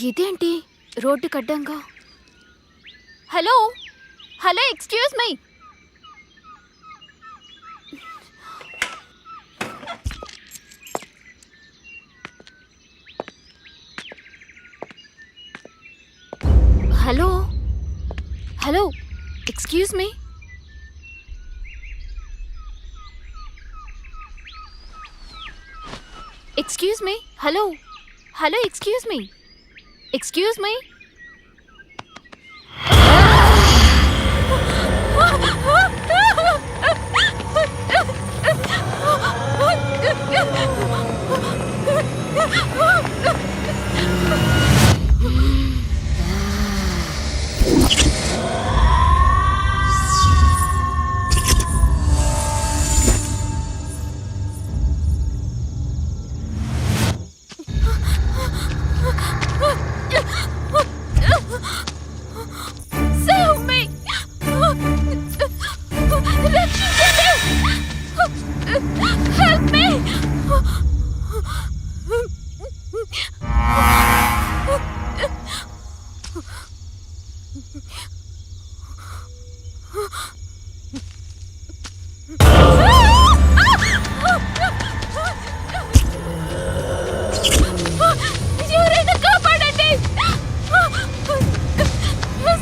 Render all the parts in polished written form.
ఇదేంటి రోడ్డుకి అడ్డంగా? Hello hello excuse me. Hello hello excuse me. Excuse me. Hello hello excuse me. Excuse me. Save me! రక్షించండి! Help me! ఎవరైనా కాపాడండి!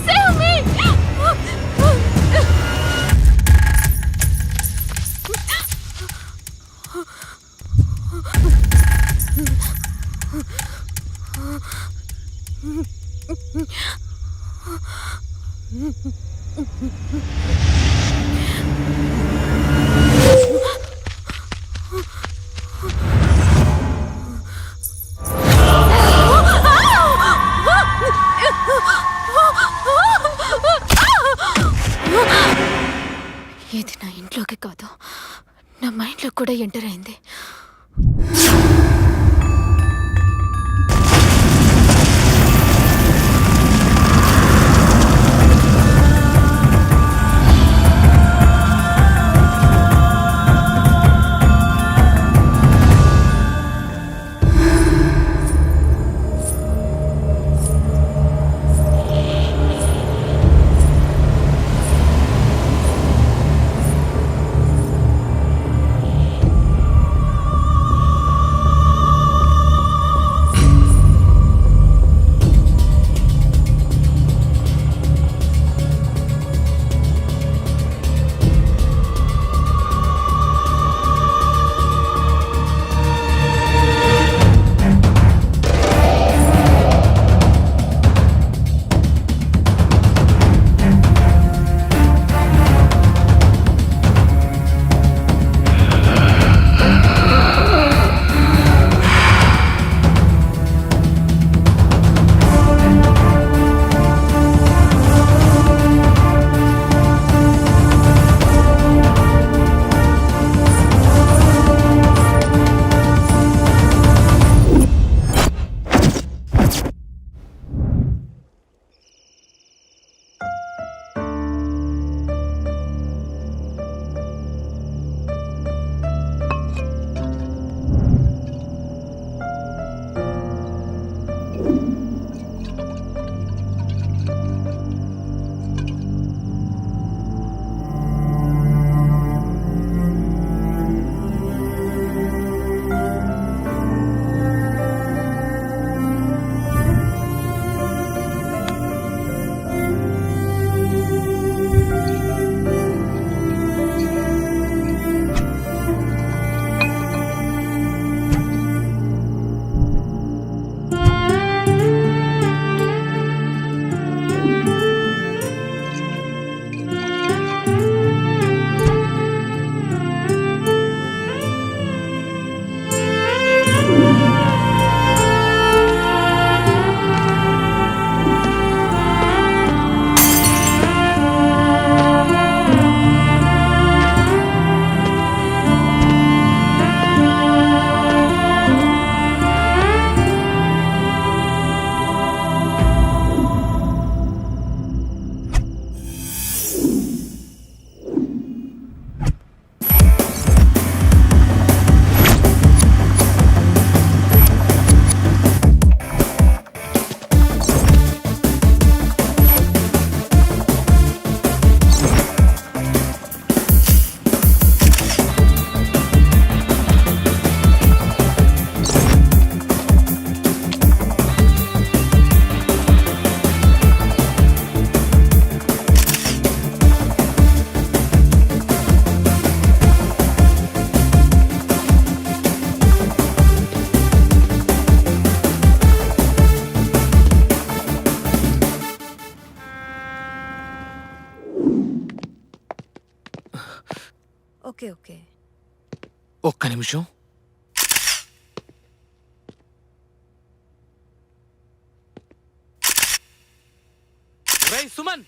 Save me! ఇది నా ఇంట్లోకి కాదు, నా మైండ్లో కూడా ఎంటర్ అయింది. Okay okay. ఒక్క నిమిషం. రేయ్ సుమన్,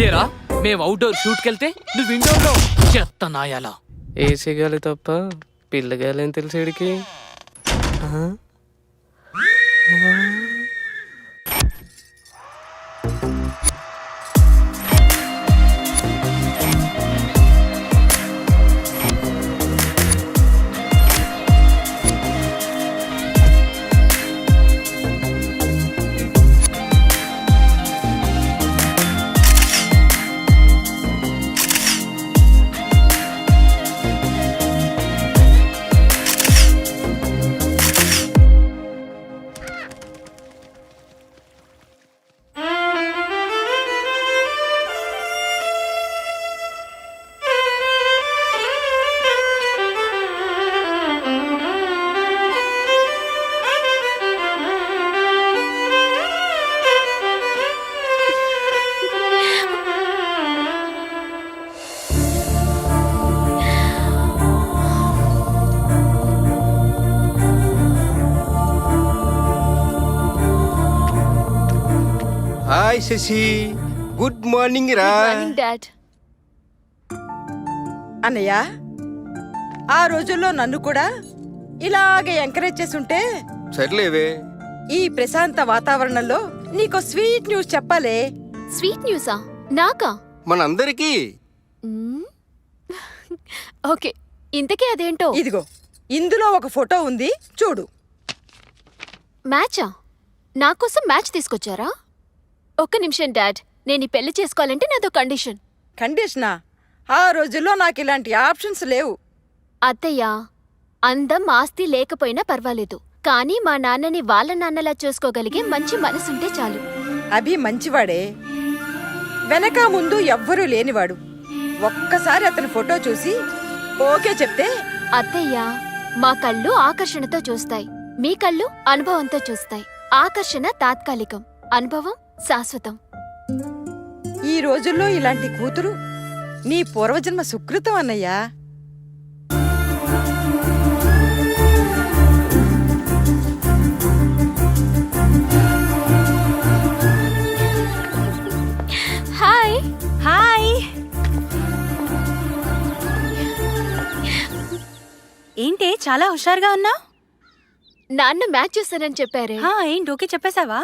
ఏరా మేము అవుట్డోర్ షూట్కి వెళ్తే నువ్వు ఇండోర్లో చెత్త నాయాలా. ఏసీ గాలి తప్ప పిల్లగాలి ఏం తెలిసేడికి. హాయ్ శశి, గుడ్ మార్నింగ్ రా. Morning dad. అన్నయ్య, ఆ రోజుల్లో నన్ను కూడా ఇలాగే ఎంకరేజ్ చేసుంటే సర్లేవే. ఈ ప్రశాంత వాతావరణంలో నీకో స్వీట్ న్యూస్ చెప్పాలే. స్వీట్ న్యూసా? నాకా? మనందరికీ. మ్మ్. ఓకే, ఇంతకీ అదేంటో. ఇదిగో, ఇందులో ఒక ఫోటో ఉంది, చూడు. మ్యాచా? నాకోసం మ్యాచ్ తీసుకొచ్చారా? ఒక్క నిమిషం డాడ్, నేను ఈ పెళ్లి చేసుకోవాలంటే నాదో కండిషన్. కండిషనా? ఆ రోజుల్లో నాకు ఇలాంటి ఆప్షన్స్ లేవు. అత్తయ్య, అందం ఆస్తి లేకపోయినా పర్వాలేదు, కానీ మా నాన్నని వాళ్ళ నాన్నలా చూసుకోగలిగే మంచి మనసుంటే చాలు. అభి మంచివాడే, వెనక ముందు ఎవ్వరూ లేనివాడు. ఒక్కసారి అతని ఫోటో చూసి ఓకే చెప్తే. అత్తయ్య, మా కళ్ళు ఆకర్షణతో చూస్తాయి, మీ కళ్ళు అనుభవంతో చూస్తాయి. ఆకర్షణ తాత్కాలికం, అనుభవం శాశ్వతం. ఈ రోజుల్లో ఇలాంటి కూతురు నీ పూర్వజన్మ సుకృతం అన్నయ్యా. హాయ్. హాయ్. ఏంటి చాలా హుషారుగా ఉన్నావు? నాన్న మ్యాచ్ చూస్తానని చెప్పారే. ఏంటి ఓకే చెప్పేశావా?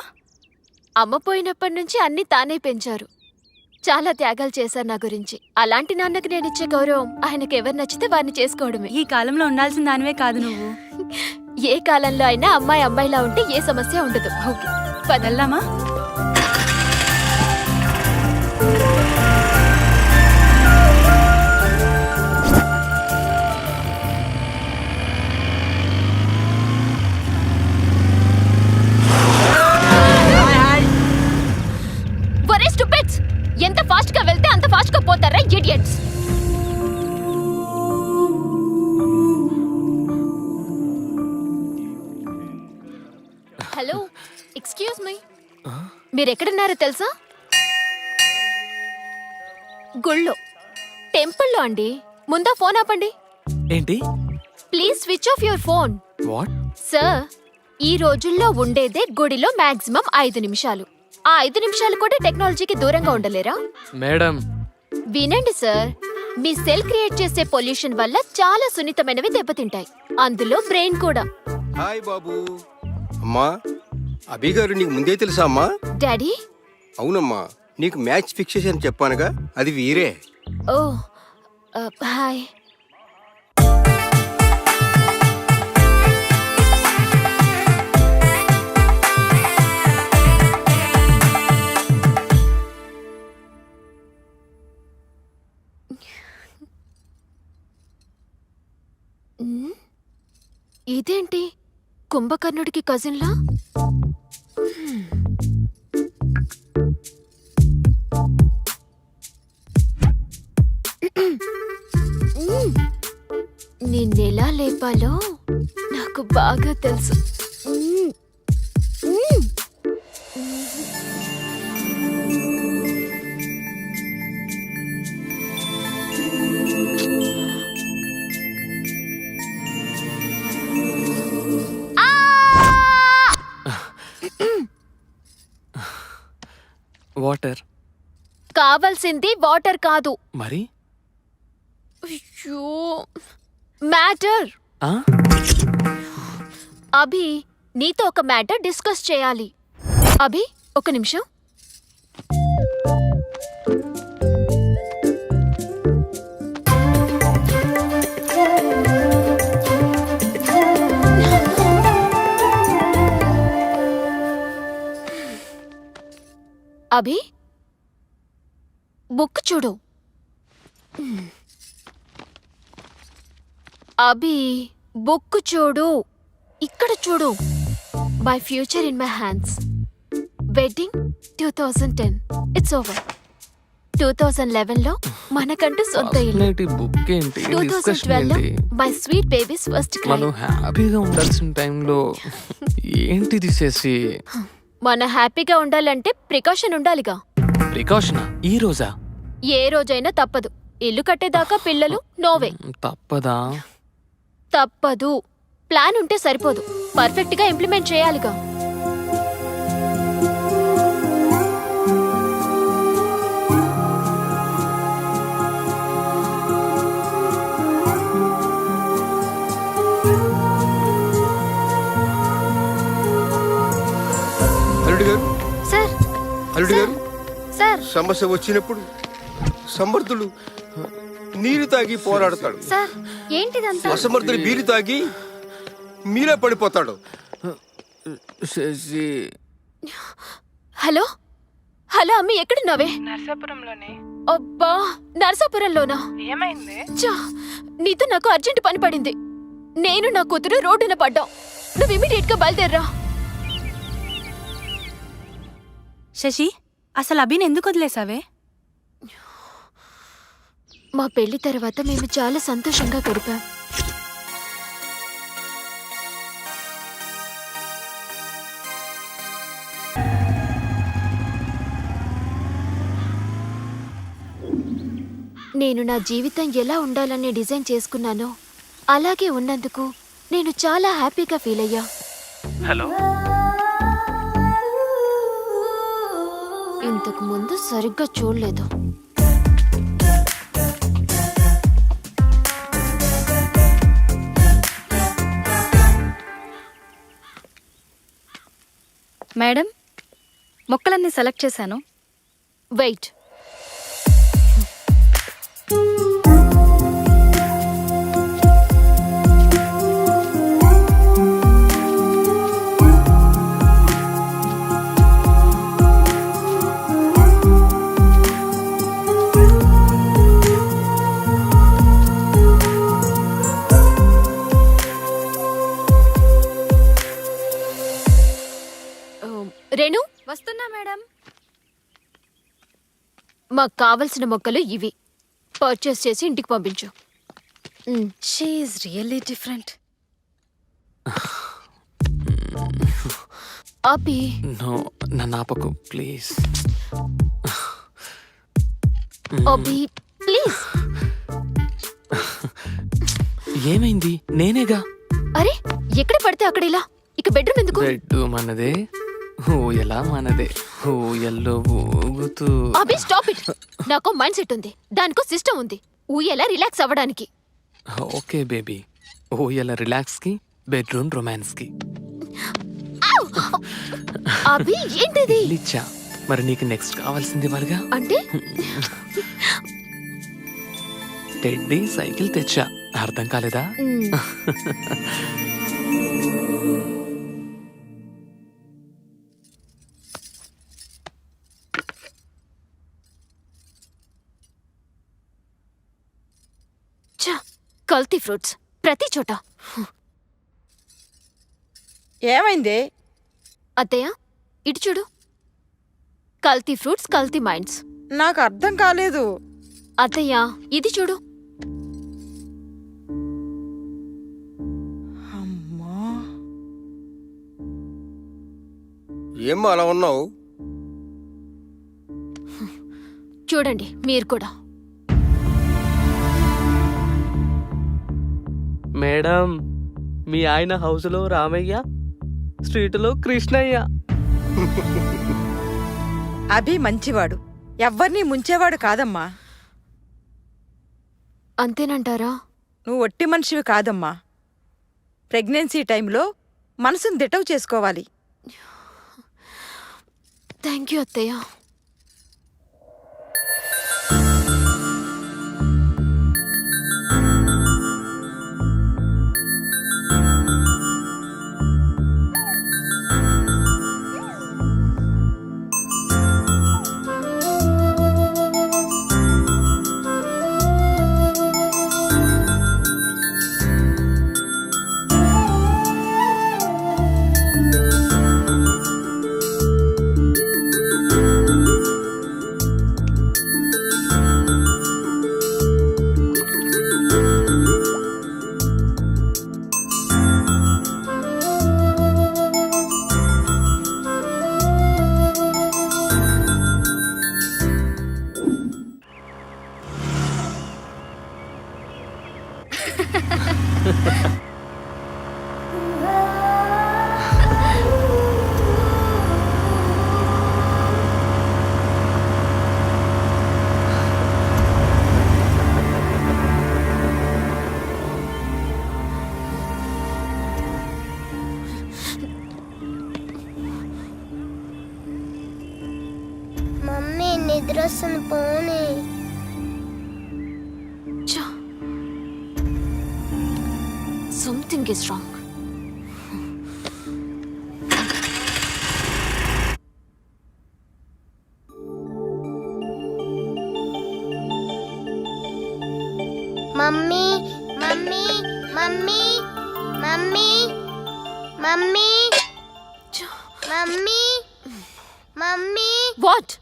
అమ్మ పోయినప్పటి నుంచి అన్ని తానే పెంచారు. చాలా త్యాగాలు చేశారు నా గురించి. అలాంటి నాన్నకి నేనిచ్చే గౌరవం ఆయనకి ఎవరు నచ్చితే వారిని చేసుకోవడమే. ఈ కాలంలో ఉండాల్సిన దానివే కాదు నువ్వు. ఏ కాలంలో అయినా అమ్మాయి అమ్మాయిలా ఉంటే ఏ సమస్య ఉండదు. ఓకే, వెళ్దామా? ఎంత ఫాస్ట్ గా వెళ్తే అంత ఫాస్ట్ గా పోతారా ఇడియట్స్. హలో, ఎక్స్క్యూజ్ మీ, మీరెక్కడున్నారో తెలుసా? గుళ్ళో, టెంపుల్లో అండి. ముందా ఫోన్ ఆపండి. ఏంటి? Please switch off your phone. What? Sir, ఈ రోజుల్లో ఉండేదే గుడిలో మాక్సిమం 5 నిమిషాలు. ఆ 5 నిమిషాలు కూడా టెక్నాలజీకి దూరంగా ఉండలేరా? మేడం, వినండి సార్, మీ సెల్ క్రియేట్ చేసే పొల్యూషన్ వల్ల చాలా సున్నితమైనవి దెబ్బతింటాయి, అందులో బ్రెయిన్ కూడా. హాయ్ బాబు. అమ్మా, అభి గారు నీకు ముందే తెలుసా అమ్మా? డాడీ? అవునమ్మా, నీకు మ్యాచ్ ఫిక్స్ చేశాను చెప్పానుగా, అది వీరే. ఓ, హాయ్. ఇదేంటి, కుంభకర్ణుడికి కజిన్లా? నిన్నెలా లేపాలో నాకు బాగా తెలుసు. వాటర్. కావాల్సింది వాటర్ కాదు. మరి అయ్యో, మ్యాటర్. ఆ? అభి, నీతో ఒక మ్యాటర్ డిస్కస్ చేయాలి. అభి, ఒక నిమిషం. అభి, బుక్ చూడు. అభి, బుక్ చూడు. ఇక్కడ చూడు. My future in my hands. Wedding 2010. It's over. 2011లో మనకంటూ సొంత ఇల్లు. నేటి బుక్ ఏంటి, డిస్కషన్ 2012లో ఏంటి? My sweet babies first cry. మనం హ్యాపీగా ఉండాల్సిన టైంలో ఏంటి తీసేసి? మన హ్యాపీగా ఉండాలంటే ప్రికాషన్ ఉండాలిగా. ప్రికాషనా? ఈ రోజా? ఏ రోజైనా తప్పదు. ఇల్లు కట్టేదాకా పిల్లలు నోవే. తప్పదా? తప్పదు. ప్లాన్ ఉంటే సరిపోదు, పర్ఫెక్ట్ గా ఇంప్లిమెంట్ చేయాలిగా. అల్లుడు గారు, సార్, అల్లుడు గారు, సార్, సమస్య వచ్చినప్పుడు సమర్థులు నీరు తాగి పోరాడతాడు. సార్, ఏంటిదంతా? అసమర్థులు బీరు తాగి మీరే పడిపోతాడు. శశి, హలో హలో, అమ్మి ఎక్కడున్నావే? నర్సాపురంలోనే. అబ్బా, నర్సాపురంలోనా? ఏమైంది? ఛా, నీతో నాకు అర్జెంట్ పని పడింది. నేను నా కూతురు రోడ్డున పడ్డాం. నువ్వు ఇమీడియట్ గా బయలుదేర్రా. శశి, అసలు అభిని ఎందుకు వదిలేసావే? మా పెళ్లి తర్వాత మేము చాలా సంతోషంగా గడిపాం. నేను నా జీవితం ఎలా ఉండాలని డిజైన్ చేసుకున్నానో అలాగే ఉన్నందుకు నేను చాలా హ్యాపీగా ఫీల్ అయ్యా. హలో. ఇంతకు ముందు సరిగ్గా చూడలేదు. మేడం, మొక్కలన్నీ సెలెక్ట్ చేశాను. వెయిట్. రేణు, వస్తున్నా మేడం. మాకు కావలసిన మొక్కలు ఇవి. పర్చేస్ చేసి ఇంటికి పంపించు. She is really different. Abhi, no, నన్ను ఆపకు ప్లీజ్. Abhi, please. ఏమైంది? నేనేగా. అరే, ఎక్కడ పడితే అక్కడ ఇలా. ఇక బెడ్రూమ్ ఎందుకు? బెడ్ మనదే, ఊయలా మనదే. ఊయల్లో ఊగుతూ. అభి, స్టాప్ ఇట్. నాకు మైండ్ సెట్ ఉంది, దానికో సిస్టమ్ ఉంది. ఊయలా రిలాక్స్ అవ్వడానికి. ఓకే బేబీ, ఊయల రిలాక్స్ కి, బెడ్రూమ్ రొమాన్స్ కి. అభి, ఏంటిది? లిచ్చా, మరి నీకు నెక్స్ట్ కావాల్సింది మరిగా. అంటే టెడ్డీ సైకిల్ తెచ్చా. అర్థం కాలేదా? కల్తీ ఫ్రూట్స్ ప్రతి చోట. ఏమైంది? అత్తయ్య, ఇటు చూడు. కల్తీ ఫ్రూట్స్, కల్తీ మైండ్స్. నాకు అర్థం కాలేదు. అత్తయ్య, ఇది చూడు. అమ్మా, ఏమ్మా అలా ఉన్నావు? చూడండి మీరు కూడా. మేడం, మీ ఆయన హౌస్లో రామయ్య, స్ట్రీట్లో కృష్ణయ్య. అభి మంచివాడు, ఎవ్వరినీ ముంచేవాడు కాదమ్మా. అంతేనంటారా? నువ్వు ఒట్టి మనిషివి కాదమ్మా. ప్రెగ్నెన్సీ టైంలో మనసును దిటవు చేసుకోవాలి. థ్యాంక్ యూ అత్తయ్య. మమ్మీ నిద్ర వస్తుంది పోనీ. Something is wrong. Mummy mummy mummy mummy mummy mummy mummy what?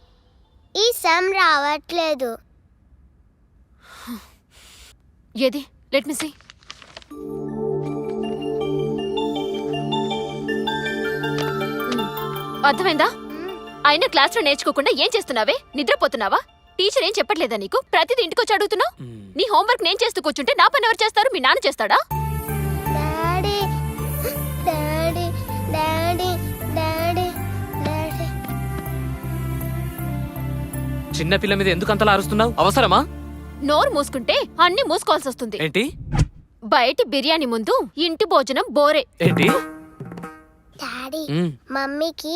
ఈ సమ్ రావట్లేదు. ఏది? Let me see. అర్థమైందా? అయినా క్లాస్లో నేర్చుకోకుండా ఏం చేస్తున్నావే? నిద్రపోతున్నావా? టీచర్ ఏం చెప్పట్లేదా నీకు? ప్రతిదీ ఇంటికొచ్చి అడుగుతున్నావు. నీ హోంవర్క్ నేను చేస్తూ కూర్చుంటే నా పని ఎవరు చేస్తారు? మీ నాన్న చేస్తాడా? Daddy daddy daddy daddy daddy. చిన్న పిల్ల మీద ఎందుకు అంతలా అరుస్తున్నావు? అవసరమా? నోరు మూసుకుంటే అన్ని మూసుకోవాల్సి వస్తుంది. ఏంటి? బయటి బిర్యానీ ముందు ఇంటి భోజనం బోరే. ఏంటి? డాడీ మమ్మీకి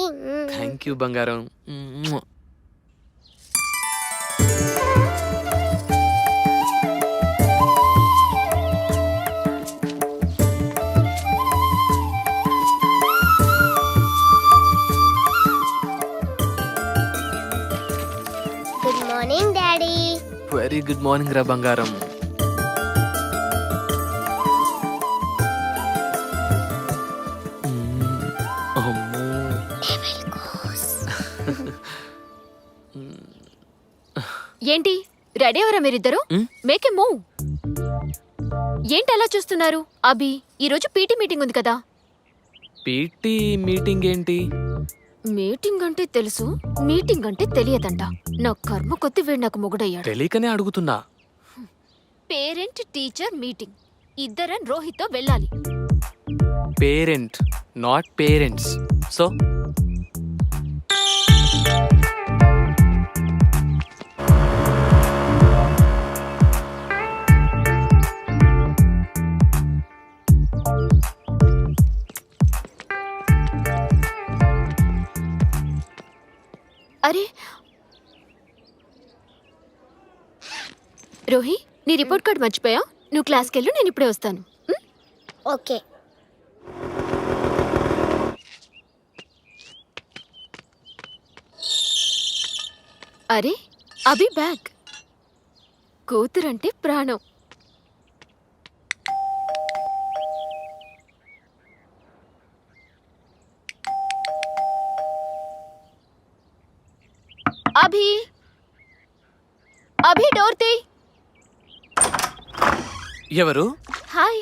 థ్యాంక్ యూ బంగారం. Good morning daddy. Very good morning రా బంగారం. ఏంటి రెడీ అవరా మీరిద్దరు? Make a move. ఏంటి అలా చూస్తున్నారు? అభి, ఈరోజు పీటీ మీటింగ్ ఉంది కదా. పీటీ మీటింగ్ ఏంటి? మీటింగ్ అంటే తెలుసు, మీటింగ్ అంటే తెలియదంట. నా కర్మ కొద్ది వీడు నాకు మొగుడయ్యాడు. తెలియకనే అడుగుతున్నా. Parent teacher meeting. ఇద్దరని రోహిత్తో వెళ్ళాలి. Parent not parents. సో అరే రోహి, నీ రిపోర్ట్ కార్డ్ మర్చిపోయా? నువ్వు క్లాస్కి వెళ్ళు, నేను ఇప్పుడే వస్తాను. ఓకే. అరే అభి బ్యాగ్. కూతురంటే ప్రాణం. అభి, అభి డోర్ తీ. ఎవరు? Hi.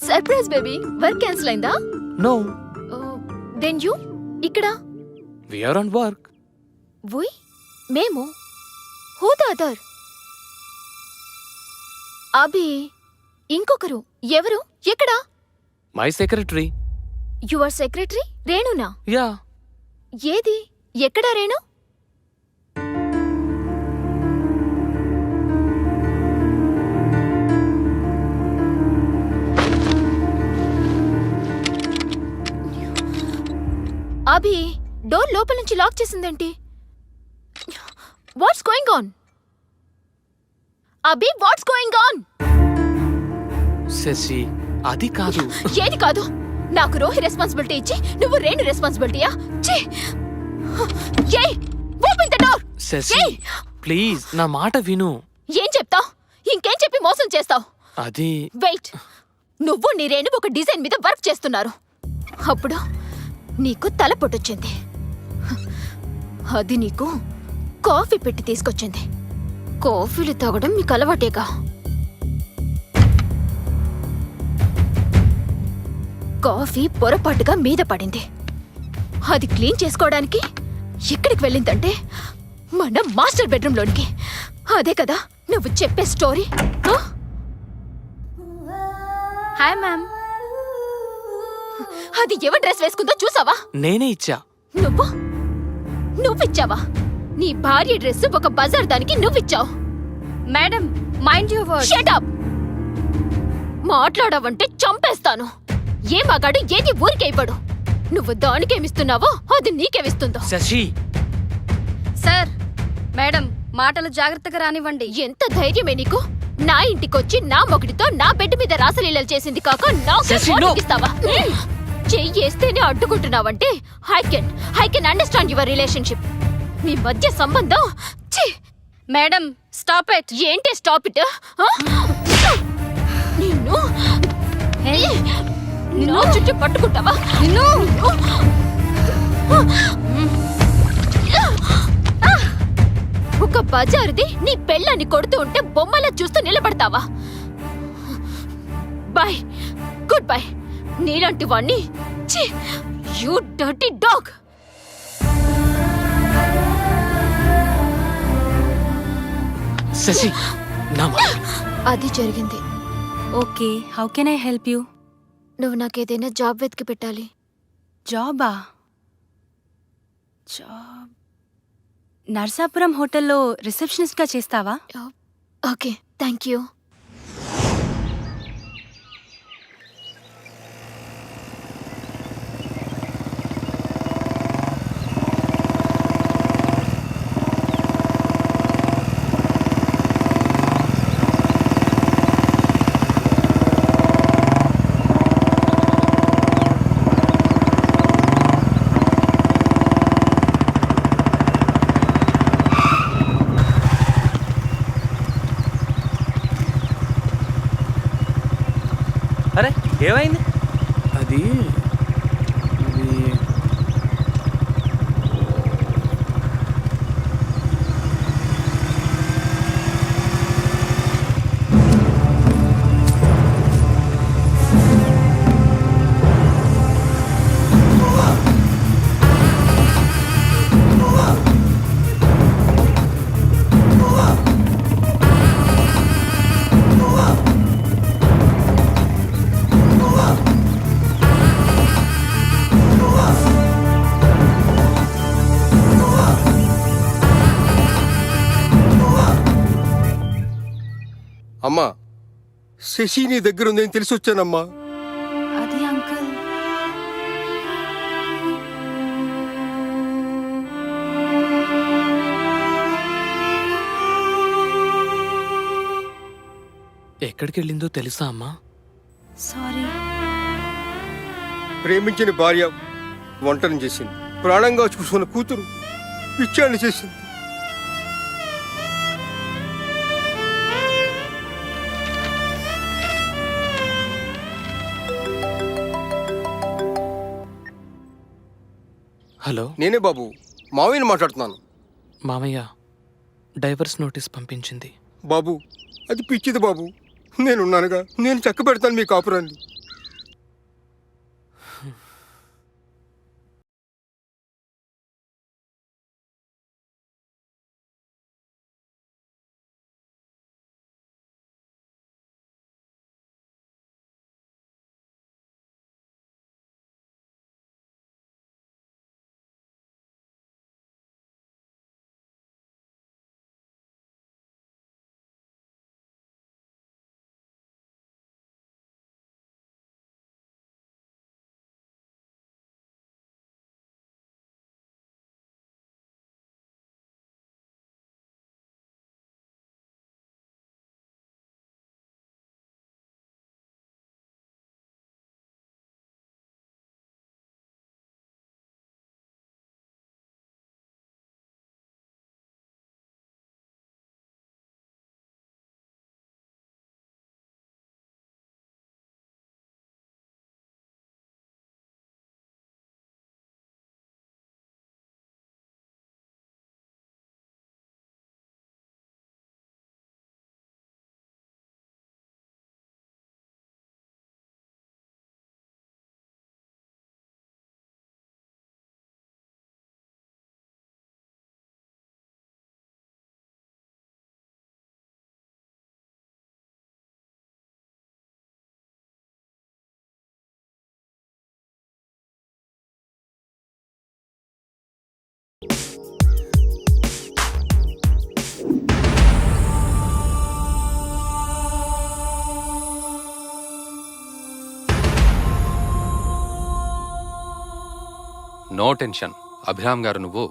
Surprise baby. Work cancel అయిందా? నో. దెన్ యూ ఇక్కడ? We are on work. We? మేము? Who the other? అభి, ఇంకొకరు ఎవరు? ఎక్కడ? My secretary. యువర్ సెక్రటరీ రేణునా? యా. ఏది? ఎక్కడా రేణు? అభి, డోర్ లోపల నుంచి లాక్ చేసిందేంటి? What's going on? Abhi, what's going on? Shashi అది కాదు. ఏది కాదు? నాకు రోహి రెస్పాన్సిబిలిటీ ఇచ్చి నువ్వు రేణు రెస్పాన్సిబిలిటీయా? ఛీ! ఏయ్, ఓపెన్ ద డోర్. శశి ఏయ్! ప్లీజ్ నా మాట విను. ఏం చెప్తావ్? ఇంకేం చెప్పి మోసం చేస్తావ్? అది వెయిట్, నువ్వు నీ రేణు ఒక డిజైన్ మీద వర్క్ చేస్తున్నారు. అప్పుడు నీకు తల పొట్టొచ్చింది. అది నీకు కాఫీ పెట్టి తీసుకొచ్చింది. కాఫీలు తాగడం మీకు అలవాటేగా. కాఫీ పొరపాటుగా మీద పడింది. అది క్లీన్ చేసుకోవడానికి ఎక్కడికి వెళ్ళిందంటే మన మాస్టర్ బెడ్రూమ్ లోనికి. అదే కదా నువ్వు చెప్పే స్టోరీ. Hi ma'am. అది ఎవరి డ్రెస్ వేసుకుందో చూసావా? నేనే ఇచ్చా. నువ్విచ్చావా? నీ భార్య డ్రెస్ ఒక బజార్ దానికి నువ్విచ్చావు. Madam, mind your words. Shut up! మాట్లాడావంటే చంపేస్తాను. ఏ మగాడు ఏది ఊరికే ఇవ్వడు. నువ్వు దానికేమిస్తున్నావో అది నీకేమిస్తుందో. శశి సార్, మేడం మాటలు జాగ్రత్తగా రానివ్వండి. ఎంత ధైర్యమే నీకు? నా ఇంటికొచ్చి నా మొగుడితో నా బెడ్ మీద రాసలీలలు చేసింది కాక నాకు శశి, no. వార్నింగ్ ఇస్తావా? చెయ్యేస్తేనే అడ్డుకుంటున్నావంటే I can understand your relationship. మీ మధ్య సంబంధం ఛీ! Madam, stop it. ఏంటే స్టాప్ ఇట్? నిన్ను నిన్ను చుట్టూ పట్టుకుంటావా? నిన్ను ఒక బజారుది నీ పెళ్ళాన్ని కొడుతూ ఉంటే బొమ్మలా చూస్తూ నిలబడతావా? Bye, good bye. నీలాంటి వాణ్ణి యూ డర్టీ డాగ్. శశి నా అది జరిగింది. Okay, how can I help you? నువ్వు నాకేదైనా జాబ్ వెతికి పెట్టాలి. జాబా? జాబ్ నర్సాపురం హోటల్లో రిసెప్షనిస్ట్గా చేస్తావా? Okay, thank you. అరే ఏమైంది? అది అమ్మా, శశి నీ దగ్గర ఉందని తెలిసి వచ్చానమ్మా. అది అంకుల్. ఎక్కడికి వెళ్ళిందో తెలుసా అమ్మా? సారీ. ప్రేమించిన భార్య వంటను చేసింది, ప్రాణంగా చూసుకున్న కూతురు పిచ్చాన్ని చేసింది. హలో, నేనే బాబు, మావయ్యని మాట్లాడుతున్నాను. మామయ్య డైవర్స్ నోటీస్ పంపించింది. బాబు, అది పిచ్చిది బాబు. నేనున్నానుగా, నేను చక్క పెడతాను మీ కాపురాన్ని. No tension. అభిరామ్ గారు నువ్వు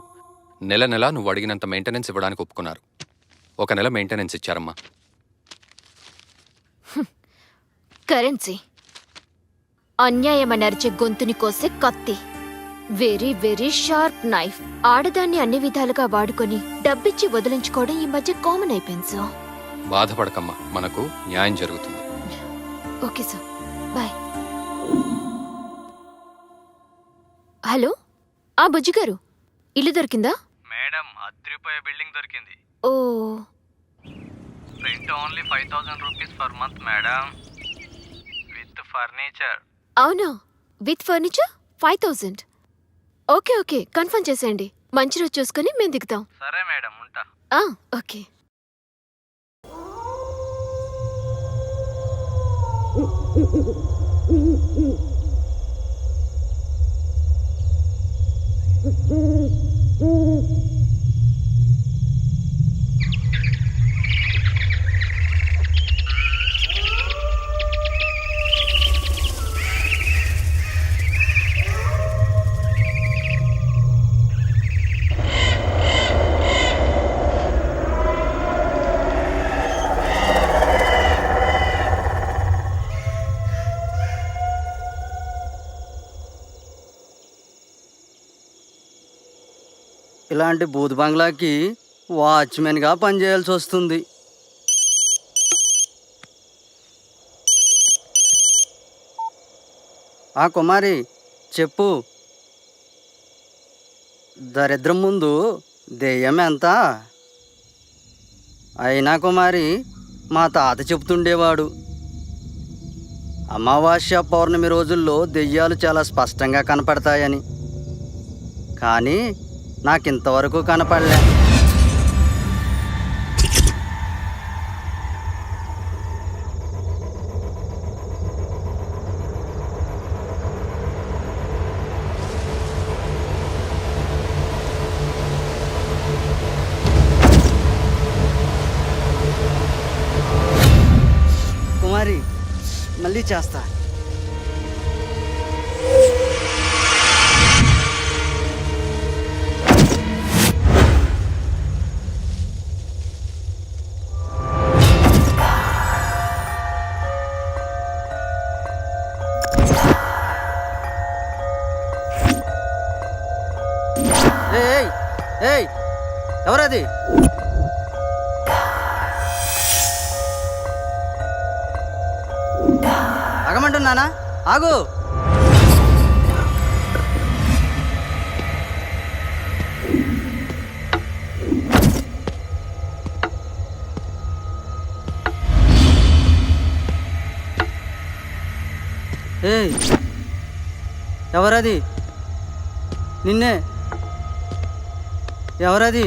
నెల నువ్వు అడిగినంత మెయింటెనెన్స్ ఇవ్వడానికి ఒప్పుకున్నారు. 1 నెల మెయింటెనెన్స్ ఇచ్చారమ్మా. కరెన్సీ అన్యాయమని అరిచే గొంతుని కోసే కత్తి. Very very sharp knife. ఆడదాన్ని అన్ని విధాలుగా వాడుకొని డబ్బిచ్చి వదిలించుకోవడం ఈ మధ్య కామన్ అయిపోయింది సార్. బాధపడకమ్మా, మనకు న్యాయం జరుగుతుంది. Okay sir, bye. హలో, ఆ బుజ్జి గారు, ఇల్లు దొరికిందా? మేడం, అద్రిపోయే బిల్డింగ్ దొరికింది. ఓ, rent only 5000 rupees per month madam, with furniture. అవునా? With furniture 5000. Okay okay, confirm చేసేయండి. మంచి రోజు చూసుకొని మేము దిగుతాం. సరే మేడం, ఉంటా. ఓకే. ఇలాంటి బూత్ బంగ్లాకి వాచ్మెన్గా పనిచేయాల్సి వస్తుంది. ఆ కుమారి, చెప్పు. దరిద్రం ముందు దెయ్యం ఎంత? అయినా కుమారి, మా తాత చెప్తుండేవాడు, అమావాస్య పౌర్ణమి రోజుల్లో దెయ్యాలు చాలా స్పష్టంగా కనపడతాయని. కానీ నాకింతవరకు కనపడలే. కుమారి, మళ్ళీ చేస్తా. ఏయ్, ఎవరది? ఆగమంటున్నానా? ఆగు. ఏయ్, ఎవరది? నిన్నే. ఎవరది?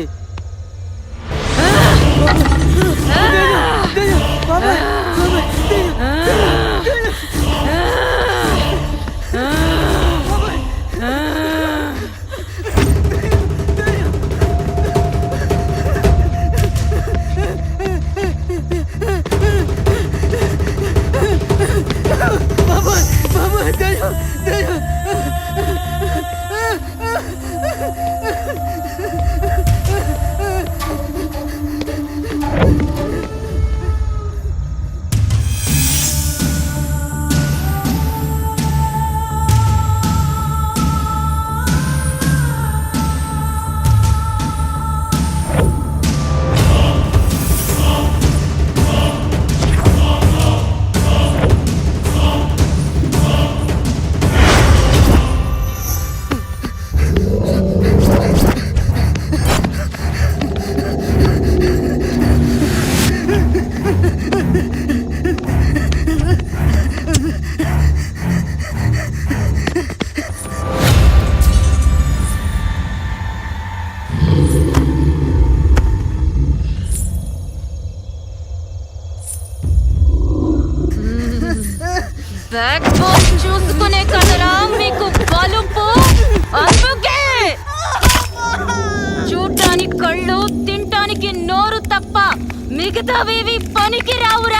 బ్యాక్ బోన్ చూసుకునే కదరా మీకు బలుపు. అందుకే చూడ్డానికి కళ్ళు, తింటానికి నోరు తప్ప మిగతావేవి పనికి రావురా.